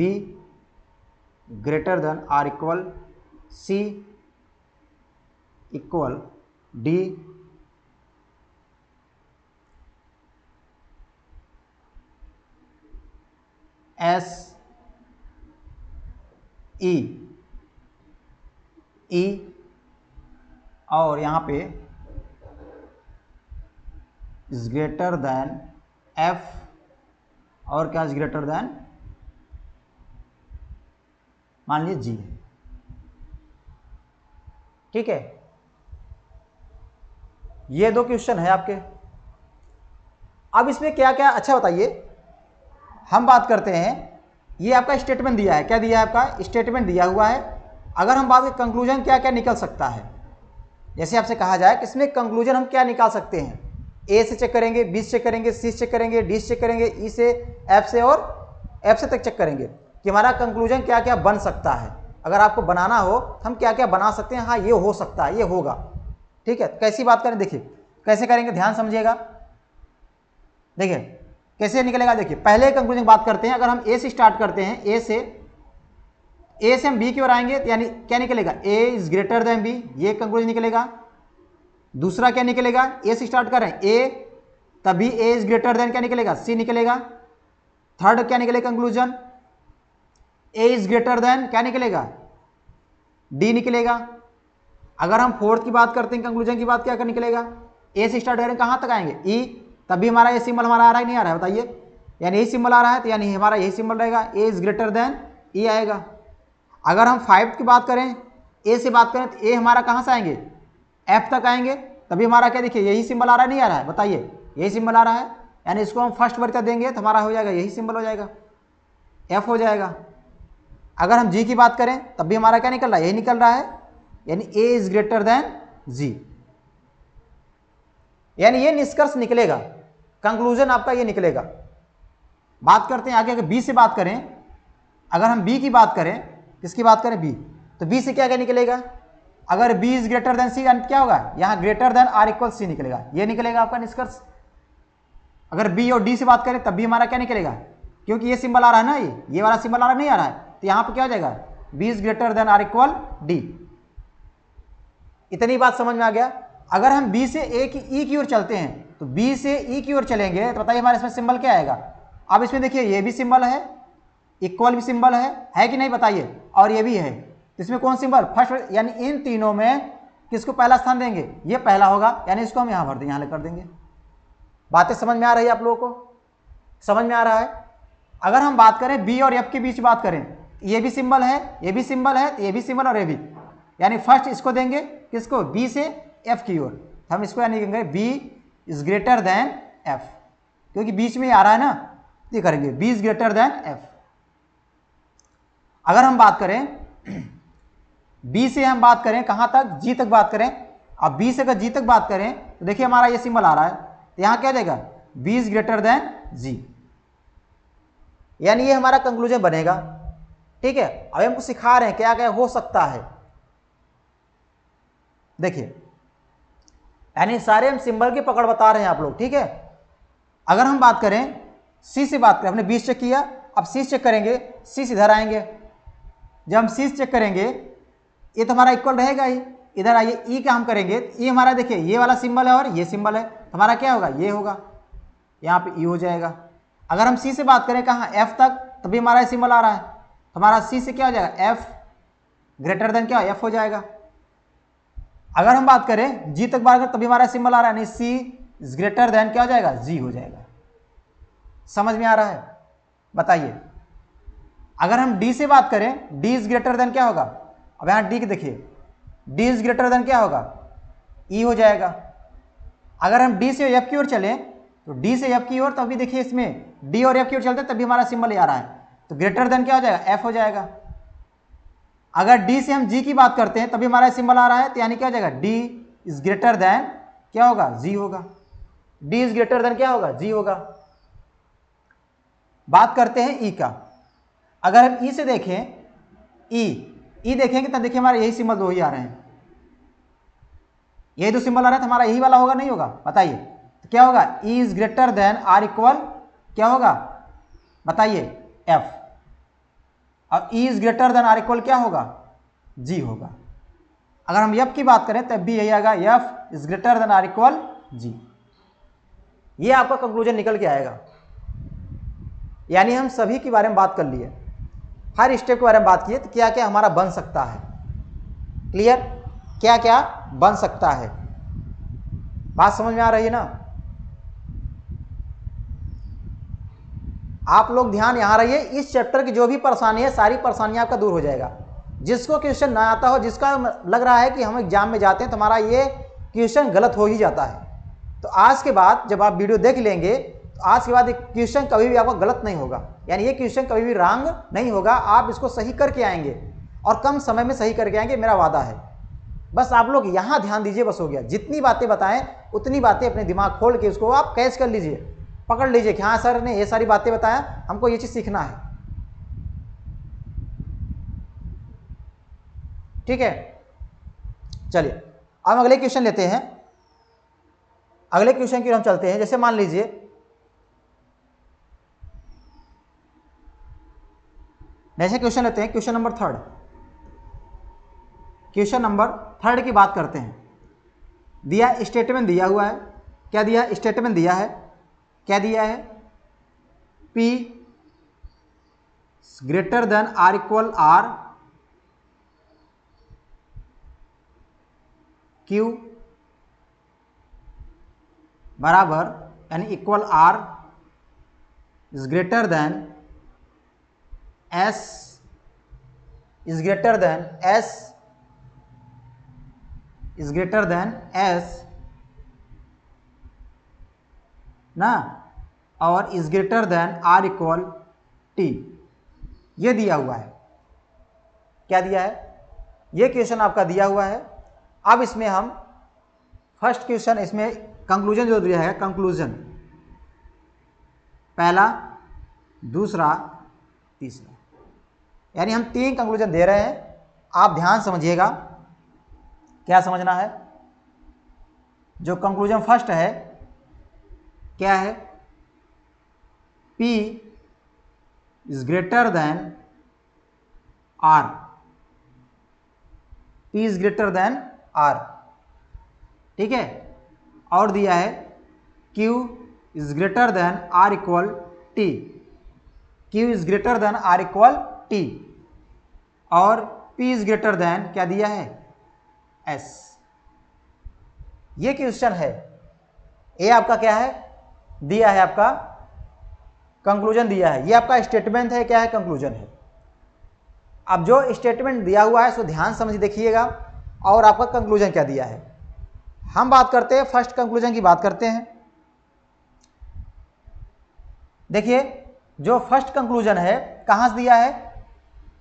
Speaker 1: greater than are equal C equal D S E और यहाँ पे इज ग्रेटर देन F और क्या इज ग्रेटर देन, मान लीजिए G है। ठीक है, ये दो क्वेश्चन है आपके। अब इसमें क्या क्या, अच्छा बताइए, हम बात करते हैं, ये आपका स्टेटमेंट दिया है, क्या दिया है आपका स्टेटमेंट दिया हुआ है। अगर हम बात करें कंक्लूजन क्या क्या निकल सकता है, जैसे आपसे कहा जाए कि इसमें कंक्लूजन हम क्या निकाल सकते हैं, A से चेक करेंगे, B से चेक करेंगे, C से चेक करेंगे, D से चेक करेंगे, E से, F से और F से तक चेक करेंगे कि हमारा कंक्लूजन क्या क्या बन सकता है। अगर आपको बनाना हो तो हम क्या क्या बना सकते हैं, हाँ ये हो सकता है, ये होगा। ठीक है, कैसी बात करें, देखिए कैसे करेंगे, ध्यान समझिएगा। देखिए कैसे निकलेगा, देखिए पहले कंक्लूजन बात करते हैं। अगर हम A से स्टार्ट करते हैं, A से हम B की ओर आएंगे, तो यानी क्या निकलेगा, A is greater than B, ये कंक्लूजन निकलेगा। दूसरा क्या निकलेगा, A से स्टार्ट करें A, तभी A इज ग्रेटर देन क्या निकलेगा, C निकलेगा। थर्ड क्या निकलेगा conclusion, A is greater than क्या निकलेगा, D निकलेगा। अगर हम फोर्थ की बात करते हैं कंक्लूजन की बात, क्या कर निकलेगा, A से स्टार्ट करें कहाँ तक आएंगे, E, तभी हमारा ये सिंबल हमारा आ रहा है नहीं आ रहा है, बताइए। यानी यही सिंबल आ रहा है, तो यानी हमारा यही सिंबल रहेगा, A is greater then E आएगा। अगर हम 5 की बात करें, A से बात करें, तो A हमारा कहाँ से आएंगे, एफ तक आएंगे तभी हमारा क्या देखिए यही सिंबल आ रहा है, नहीं आ रहा है, बताइए यही सिंबल आ रहा है, यानी इसको हम फर्स्ट वर्ड देंगे तो हमारा हो जाएगा यही सिंबल हो जाएगा, एफ हो जाएगा। अगर हम जी की बात करें तब भी हमारा क्या निकल रहा है, यही निकल रहा है, यानी ए इज ग्रेटर देन जी, यानी ये निष्कर्ष निकलेगा, कंक्लूजन आपका ये निकलेगा। बात करते हैं आगे, अगर बी से बात करें, अगर हम बी की बात करें, किसकी बात करें, बी, तो बी से क्या क्या निकलेगा, अगर B is greater than C क्या होगा, यहां greater than are equal C निकलेगा, ये निकलेगा आपका निष्कर्ष। अगर बी और डी से बात करें तब भी हमारा क्या निकलेगा, क्योंकि ये सिंबल आ रहा है ना, ये वाला सिंबल आ रहा नहीं आ रहा है, तो यहां पर क्या हो जाएगा, B is greater than are equal D. इतनी बात समझ में आ गया। अगर हम बी से ए की ई की ओर चलते हैं, तो बी से ई की ओर चलेंगे तो बताइए हमारे इसमें सिंबल क्या आएगा। अब इसमें देखिए ये भी सिंबल है, इक्वल भी सिंबल है कि नहीं बताइए, और ये भी है, इसमें कौन सिंबल फर्स्ट, यानी इन तीनों में किसको पहला स्थान देंगे, ये पहला होगा, यानी इसको हम यहां भर देंगे, यहां कर देंगे। बातें समझ में आ रही है आप लोगों को, समझ में आ रहा है। अगर हम बात करें बी और एफ के बीच बात करें, ये भी सिंबल है, ये भी सिंबल है, ये भी सिंबल और ये भी, यानी फर्स्ट इसको देंगे किसको, बी से एफ की ओर, हम इसको यानी कहेंगे B is greater than F, क्योंकि बीच में आ रहा है ना, ये करेंगे B is greater than F. अगर हम बात करें बी से, हम बात करें कहां तक, जी तक बात करें, अब बी से अगर जी तक बात करें तो देखिए हमारा ये सिंबल आ रहा है, तो यहां क्या जाएगा, बी इज ग्रेटर देन जी, यानी ये हमारा कंक्लूजन बनेगा। ठीक है, अब हमको सिखा रहे हैं क्या क्या हो सकता है, देखिए यानी सारे हम सिंबल की पकड़ बता रहे हैं आप लोग। ठीक है, अगर हम बात करें सी से बात करें, हमने 20 चेक किया, अब सी चेक करेंगे, सी इधर आएंगे, जब हम सी चेक करेंगे ये तो हमारा इक्वल रहेगा ही, इधर आइए ई का हम करेंगे, ये हमारा देखिए ये वाला सिंबल है और ये सिंबल है, तो हमारा क्या होगा, ये होगा, यहाँ पे ई हो जाएगा। अगर हम सी से बात करें कहाँ, एफ तक, तभी हमारा सिंबल आ रहा है, तो हमारा सी से क्या हो जाएगा, एफ ग्रेटर देन क्या, एफ हो जाएगा। अगर हम बात करें जी तक बात करें तभी हमारा सिंबल आ रहा है, नहीं सी इज ग्रेटर देन क्या हो जाएगा, जी हो जाएगा। समझ में आ रहा है, बताइए। अगर हम डी से बात करें, डी इज ग्रेटर देन क्या होगा, अब यहां डी देखिए, डी इज ग्रेटर देन क्या होगा, ई हो जाएगा। अगर हम डी से एफ की ओर चलें तो डी से एफ की ओर, तभी देखिए इसमें डी और एफ की ओर चलते तभी हमारा सिंबल आ रहा है, तो ग्रेटर देन क्या हो जाएगा, एफ हो जाएगा। अगर डी से हम जी की बात करते हैं तभी हमारा सिंबल आ रहा है, तो यानी क्या हो जाएगा, डी इज ग्रेटर देन क्या होगा, जी होगा, डी इज ग्रेटर देन क्या होगा, जी होगा। बात करते हैं ई का, अगर हम ई से देखें, ई देखेंगे तब देखिए हमारे यही सिंबल दो ही आ रहे हैं, यही दो सिंबल आ रहा है, तो हमारा यही वाला होगा नहीं होगा, बताइए, तो क्या होगा, E is greater than are equal क्या होगा, बताइए, एफ, अब E is greater than are equal क्या होगा, जी होगा। अगर हम एफ की बात करें तब भी यही आएगा, F is greater than are equal G, ये आपका कंक्लूजन निकल के आएगा। यानी हम सभी के बारे में बात कर लिए, हर स्टेप के बारे में बात किए, तो क्या क्या हमारा बन सकता है, क्लियर, क्या क्या बन सकता है, बात समझ में आ रही है ना। आप लोग ध्यान यहां रहिए, इस चैप्टर की जो भी परेशानी है सारी परेशानियां आपका दूर हो जाएगा। जिसको क्वेश्चन ना आता हो, जिसका लग रहा है कि हम एग्जाम में जाते हैं तो हमारा ये क्वेश्चन गलत हो ही जाता है, तो आज के बाद जब आप वीडियो देख लेंगे तो आज के बाद क्वेश्चन कभी भी आपका गलत नहीं होगा, यानी ये क्वेश्चन कभी भी रॉन्ग नहीं होगा, आप इसको सही करके आएंगे और कम समय में सही करके आएंगे, मेरा वादा है। बस आप लोग यहाँ ध्यान दीजिए, बस हो गया। जितनी बातें बताएं उतनी बातें अपने दिमाग खोल के उसको आप कैच कर लीजिए, पकड़ लीजिए कि हाँ सर ने ये सारी बातें बताया, हमको ये चीज़ सीखना है। ठीक है, चलिए अब अगले क्वेश्चन लेते हैं। अगले क्वेश्चन की हम चलते हैं। जैसे मान लीजिए जैसे क्वेश्चन लेते हैं, question number third, question number third की बात करते हैं। दिया स्टेटमेंट दिया हुआ है, क्या दिया, स्टेटमेंट दिया है, क्या दिया है, P greater than are equal R, Q बराबर यानी equal R is greater than S is greater than S is greater than S ना, और is greater than are equal T, ये दिया हुआ है। क्या दिया है? ये क्वेश्चन आपका दिया हुआ है। अब इसमें हम फर्स्ट क्वेश्चन, इसमें कंक्लूजन जो दिया है, कंक्लूजन पहला, दूसरा, तीसरा, यानी हम 3 कंक्लूजन दे रहे हैं। आप ध्यान समझिएगा, क्या समझना है। जो कंक्लूजन फर्स्ट है क्या है? P is greater then R, P is greater then R, ठीक है। और दिया है Q is greater then R equal T, Q is greater then R equal T, और P इज ग्रेटर देन क्या दिया है? S। ये क्वेश्चन है। ये आपका क्या है? दिया है आपका कंक्लूजन दिया है। ये आपका स्टेटमेंट है, क्या है? कंक्लूजन है। अब जो स्टेटमेंट दिया हुआ है उसको ध्यान समझ देखिएगा, और आपका कंक्लूजन क्या दिया है। हम बात करते हैं फर्स्ट कंक्लूजन की, बात करते हैं। देखिए, जो फर्स्ट कंक्लूजन है कहां से दिया है?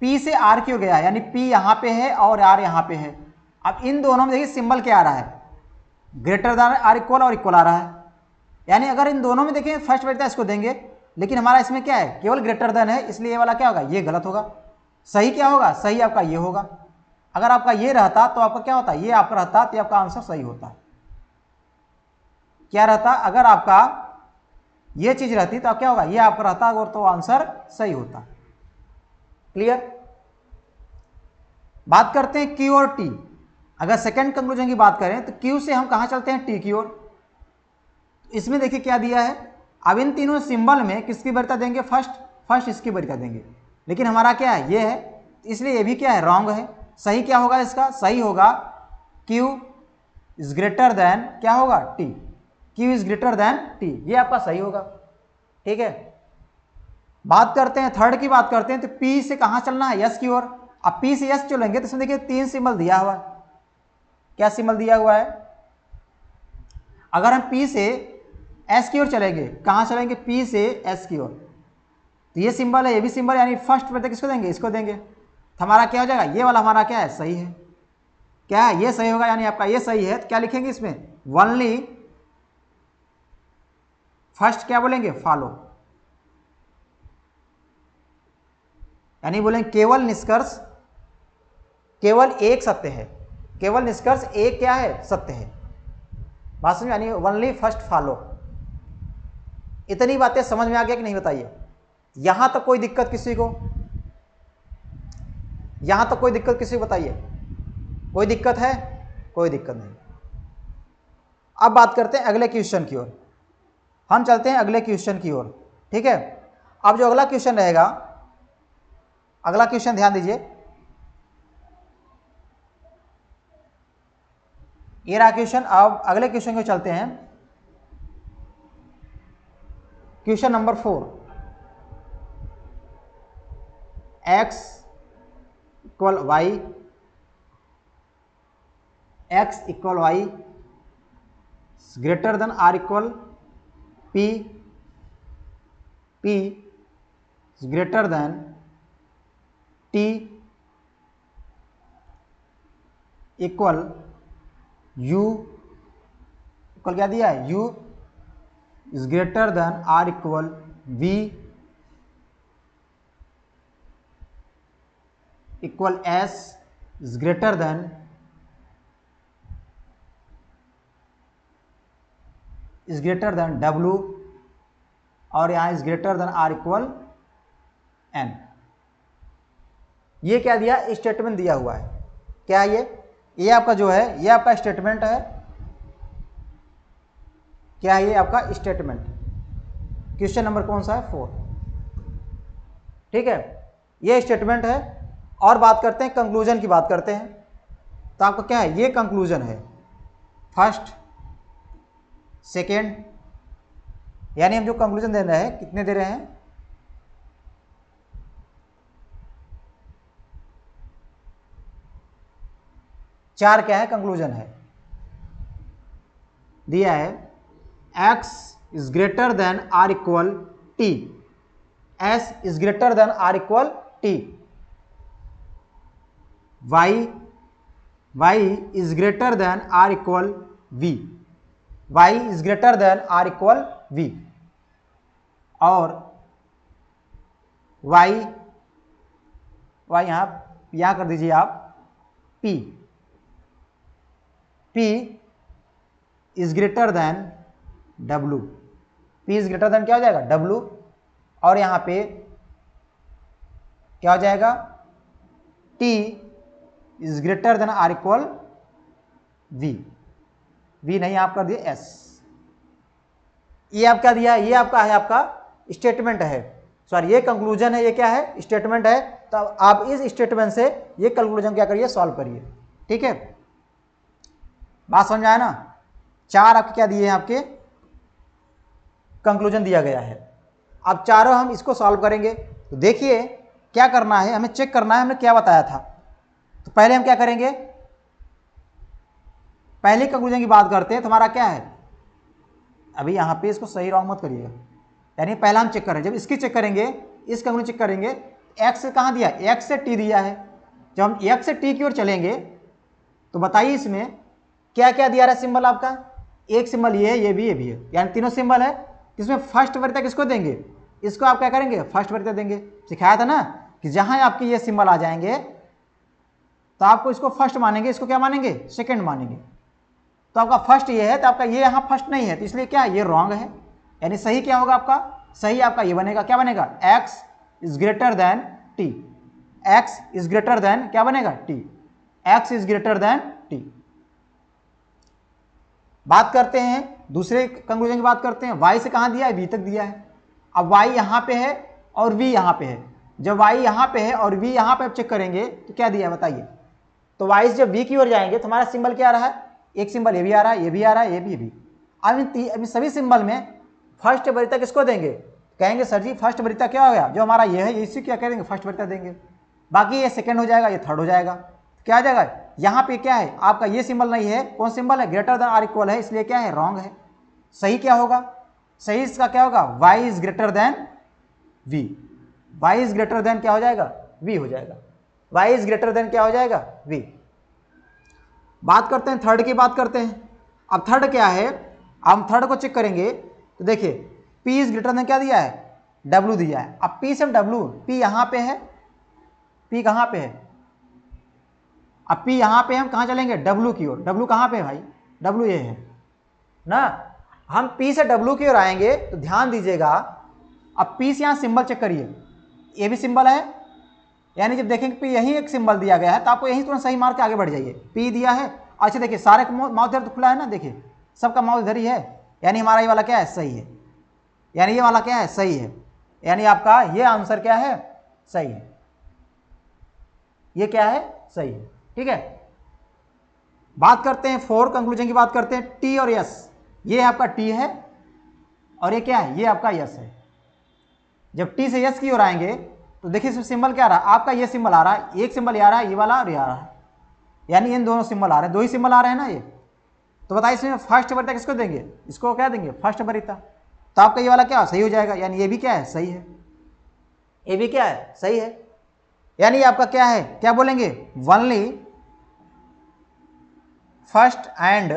Speaker 1: P से R क्यों गया, यानी P यहां पे है और R यहां पे है। अब इन दोनों में देखिए सिंबल क्या आ रहा है? ग्रेटर देन आर इक्वल और इक्वल आ रहा है। यानी अगर इन दोनों में देखें फर्स्ट वैल्यू इसको देंगे, लेकिन हमारा इसमें क्या है? केवल ग्रेटर देन है, इसलिए ये वाला क्या होगा? ये गलत होगा। सही क्या होगा? सही आपका ये होगा। अगर आपका ये रहता तो आपका क्या होता? ये आपका रहता तो आपका आंसर सही होता। क्या रहता? अगर आपका ये चीज रहती तो क्या होगा? ये आपका रहता और तो आंसर सही होता। क्लियर? बात करते हैं Q और T। अगर सेकंड कंक्लूजन की बात करें तो Q से हम कहां चलते हैं? T की ओर। इसमें देखिए क्या दिया है। अब इन तीनों सिंबल में किसकी वरीयता देंगे? फर्स्ट इसकी वरीयता देंगे, लेकिन हमारा क्या है? ये है, इसलिए ये भी क्या है? रॉन्ग है। सही क्या होगा इसका? सही होगा Q इज ग्रेटर देन क्या होगा? T, Q is greater than T, ये आपका सही होगा। ठीक है। बात करते हैं थर्ड की, बात करते हैं तो P से कहां चलना है? S की ओर। अब P से S चलेंगे तो इसमें देखिए 3 सिंबल दिया हुआ है। क्या सिंबल दिया हुआ है? अगर हम P से S की ओर चलेंगे, कहां चलेंगे? P से S की ओर, तो ये सिंबल है, ये भी सिंबल, यानी फर्स्ट वैल्यू किसको देंगे? इसको देंगे। तो हमारा क्या हो जाएगा? ये वाला हमारा क्या है? सही है। क्या है? ये सही होगा, यानी आपका ये सही है। तो क्या लिखेंगे इसमें? ओनली फर्स्ट क्या बोलेंगे? फॉलो, यानी बोलेंगे केवल निष्कर्ष, केवल एक सत्य है। केवल निष्कर्ष एक क्या है? सत्य है। बात समझ में? यानी ओनली फर्स्ट फॉलो। इतनी बातें समझ में आ गया कि नहीं बताइए? यहां तक कोई दिक्कत किसी को? यहां तक कोई दिक्कत किसी को बताइए? कोई दिक्कत है? कोई दिक्कत नहीं। अब बात करते हैं अगले क्वेश्चन की ओर। हम चलते हैं अगले क्वेश्चन की ओर। ठीक है। अब जो अगला क्वेश्चन रहेगा, अगला क्वेश्चन ध्यान दीजिए, ये रहा क्वेश्चन। अब अगले क्वेश्चन को चलते हैं। Question number 4, x equal Y, x equal Y greater than are equal p, p greater than t equal u, equal क्या दिया है? u is greater than are equal v equal s is greater than w, और यहां is greater than are equal n। ये क्या दिया? स्टेटमेंट दिया हुआ है। क्या है ये आपका जो है, ये आपका स्टेटमेंट है। क्या है? ये आपका स्टेटमेंट। क्वेश्चन नंबर कौन सा है? 4। ठीक है, ये स्टेटमेंट है। और बात करते हैं कंक्लूजन की, बात करते हैं। तो आपका क्या है? ये कंक्लूजन है, फर्स्ट, सेकेंड, यानी हम जो कंक्लूजन दे रहे हैं, कितने दे रहे हैं? 4 क्या है? कंक्लूजन है। दिया है x is greater than are equal T, s is greater than are equal T, y is greater than are equal v, y is greater than are equal v, और y यहां कर दीजिए आप p is greater than w, p is greater than क्या हो जाएगा w, और यहां पे क्या हो जाएगा t is greater than are equal v, v नहीं आप कर दिए s। ये आपका दिया है, ये आपका है, आपका स्टेटमेंट है, सॉरी ये कंक्लूजन है, ये क्या है स्टेटमेंट है। तो आप इस स्टेटमेंट से ये कंक्लूजन क्या करिए सॉल्व करिए, ठीक है, बात समझ आया ना। 4 आपके क्या दिए हैं, आपके कंक्लूजन दिया गया है। अब चारों हम इसको सॉल्व करेंगे। तो देखिए क्या करना है, हमें चेक करना है हमने क्या बताया था। तो पहले हम क्या करेंगे, पहले कंक्लूजन की बात करते हैं। तुम्हारा क्या है, अभी यहां पे इसको सही रॉन्ग मत करिएगा, यानी पहला हम चेक करें, जब इसकी चेक करेंगे, इस कंक्लूजन चेक करेंगे, x से कहां दिया, x से t दिया है। जब हम x से t की ओर चलेंगे तो बताइए इसमें क्या क्या दिया रहा है सिंबल आपका। एक सिंबल ये है, ये भी है, यानी तीनों सिंबल है। इसमें फर्स्ट वरीयता किसको देंगे, इसको आप क्या करेंगे फर्स्ट वरीयता देंगे। सिखाया था ना कि जहां आपके ये सिंबल आ जाएंगे तो आपको इसको फर्स्ट मानेंगे, इसको क्या मानेंगे सेकंड मानेंगे। तो आपका फर्स्ट ये है, तो आपका ये यहाँ फर्स्ट नहीं है, तो इसलिए क्या ये रॉन्ग है। यानी सही क्या होगा आपका, सही आपका ये बनेगा, क्या बनेगा x is greater than t, x is greater than क्या बनेगा t, x is greater than t। बात करते हैं दूसरे कंक्लूजन की बात करते हैं। y से कहां दिया है, v तक दिया है। अब y यहां पे है और v यहां पे है। जब y यहां पे है और v यहां पे आप चेक करेंगे तो क्या दिया है बताइए। तो y से जब v की ओर जाएंगे तो हमारा सिंबल क्या आ रहा है, एक सिंबल ये भी आ रहा है, ये भी आ रहा है, ये भी। अब इन सभी सिंबल में फर्स्ट वरीयता किसको देंगे, कहेंगे सर जी फर्स्ट वरीयता क्या हो गया, जो हमारा ये है इसी क्या कह देंगे फर्स्ट वरीयता देंगे। बाकी ये सेकंड हो जाएगा, ये थर्ड हो जाएगा। क्या आ जाएगा, यहाँ पे क्या है आपका ये सिंबल नहीं है, कौन सिंबल है ग्रेटर देन आर इक्वल है, इसलिए क्या है रॉन्ग है। सही क्या होगा, सही इसका क्या होगा y is greater then v, y is greater than क्या हो जाएगा v हो जाएगा, y इज ग्रेटर देन क्या हो जाएगा v। बात करते हैं थर्ड की, बात करते हैं। अब थर्ड क्या है, हम थर्ड को चेक करेंगे तो देखिए p इज ग्रेटर देन क्या दिया है w दिया है। अब p से w, p यहां पे है, p कहां पे है, अब p यहां पे हम कहां चलेंगे w की ओर। w कहां पे है भाई, w ये है ना। हम p से w की ओर आएंगे तो ध्यान दीजिएगा, अब p से यहां सिंबल चेक करिए, ये भी सिंबल है, यानी जब देखेंगे p यही एक सिंबल दिया गया है तो आपको यही तुरंत सही मार के आगे बढ़ जाइए। p दिया है, अच्छा देखिए सारे का माउथ इधर तो खुला है ना, देखिए सबका माउथ इधर ही है, यानी हमारा ये वाला क्या है सही है, यानी ये वाला क्या है सही है, यानी आपका ये आंसर क्या है सही है, ये क्या है सही है, ठीक है। बात करते हैं फोर कंक्लूजन की, बात करते हैं t और s। ये आपका t है और ये क्या है, ये आपका s है। जब t से s की ओर आएंगे तो देखिए इसमें सिंबल क्या आ रहा है, आपका ये सिंबल आ रहा है, एक सिंबल ये आ रहा है, ये वाला और ये आ रहा है, यानी इन दोनों सिंबल आ रहे हैं, दो ही सिंबल आ रहे हैं ना ये। तो बताइए इसमें फर्स्ट वरीयता किसको देंगे, इसको क्या देंगे फर्स्ट वरीयता। तो आपका ये वाला क्या सही हो जाएगा, यानी ये भी क्या है सही है, ये भी क्या है सही है, यानी आपका क्या है क्या बोलेंगे ओनली फर्स्ट एंड,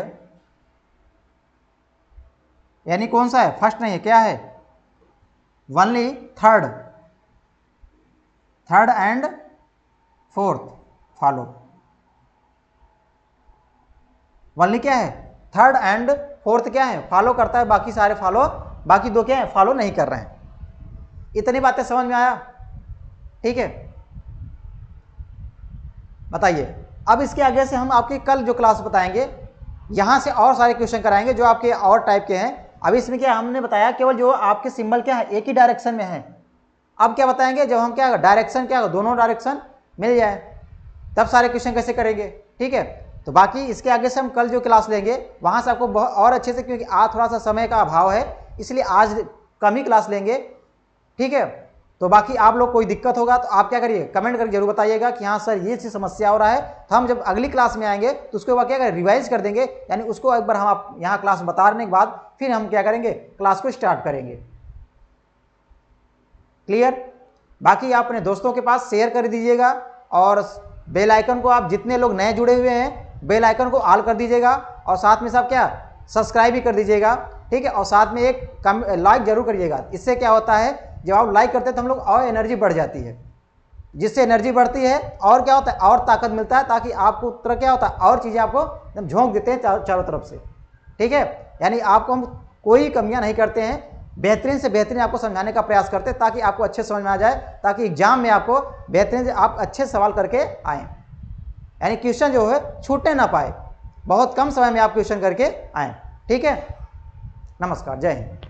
Speaker 1: यानी कौन सा है फर्स्ट नहीं है, क्या है only third, third and fourth follow. Only क्या है थर्ड एंड फोर्थ क्या है फॉलो करता है, बाकी सारे फॉलो, बाकी दो क्या है फॉलो नहीं कर रहे हैं। इतनी बातें समझ में आया, ठीक है। बताइए अब इसके आगे से हम आपके कल जो क्लास बताएंगे यहां से और सारे क्वेश्चन कराएंगे जो आपके और टाइप के हैं। अभी इसमें क्या हमने बताया केवल जो आपके सिंबल क्या है एक ही डायरेक्शन में है। अब क्या बताएंगे जब हम क्या डायरेक्शन क्या दोनों डायरेक्शन मिल जाए तब सारे क्वेश्चन कैसे करेंगे, ठीक है। तो बाकी इसके आगे से हम कल जो क्लास लेंगे वहां से आपको बहुत और अच्छे से, क्योंकि आज थोड़ा सा समय का अभाव है इसलिए आज कम ही क्लास लेंगे, ठीक है। तो बाकी आप लोग कोई दिक्कत होगा तो आप क्या करिए, कमेंट करके जरूर बताइएगा कि हाँ सर ये चीज़ समस्या हो रहा है। तो हम जब अगली क्लास में आएंगे तो उसके बाद क्या करें, रिवाइज कर देंगे, यानी उसको एक बार हम आप यहाँ क्लास बताने के बाद फिर हम क्या करेंगे, क्लास को स्टार्ट करेंगे। क्लियर? बाकी आप अपने दोस्तों के पास शेयर कर दीजिएगा और बेल आइकन को, आप जितने लोग नए जुड़े हुए हैं बेल आइकन को ऑल कर दीजिएगा और साथ में सब क्या सब्सक्राइब भी कर दीजिएगा, ठीक है। और साथ में एक लाइक जरूर करिएगा। इससे क्या होता है, जब आप लाइक करते हैं तो हम लोग और एनर्जी बढ़ जाती है, जिससे एनर्जी बढ़ती है और क्या होता है, और ताकत मिलता है, ताकि आपको तरह क्या होता है और चीज़ें आपको झोंक देते हैं चारों तरफ से, ठीक है। यानी आपको हम कोई कमियां नहीं करते हैं, बेहतरीन से बेहतरीन आपको समझाने का प्रयास करते हैं ताकि आपको अच्छे समझ में आ जाए, ताकि एग्जाम में आपको बेहतरीन से आप अच्छे सवाल करके आएँ, यानी क्वेश्चन जो है छूटने ना पाए, बहुत कम समय में आप क्वेश्चन करके आएँ, ठीक है। नमस्कार, जय हिंद।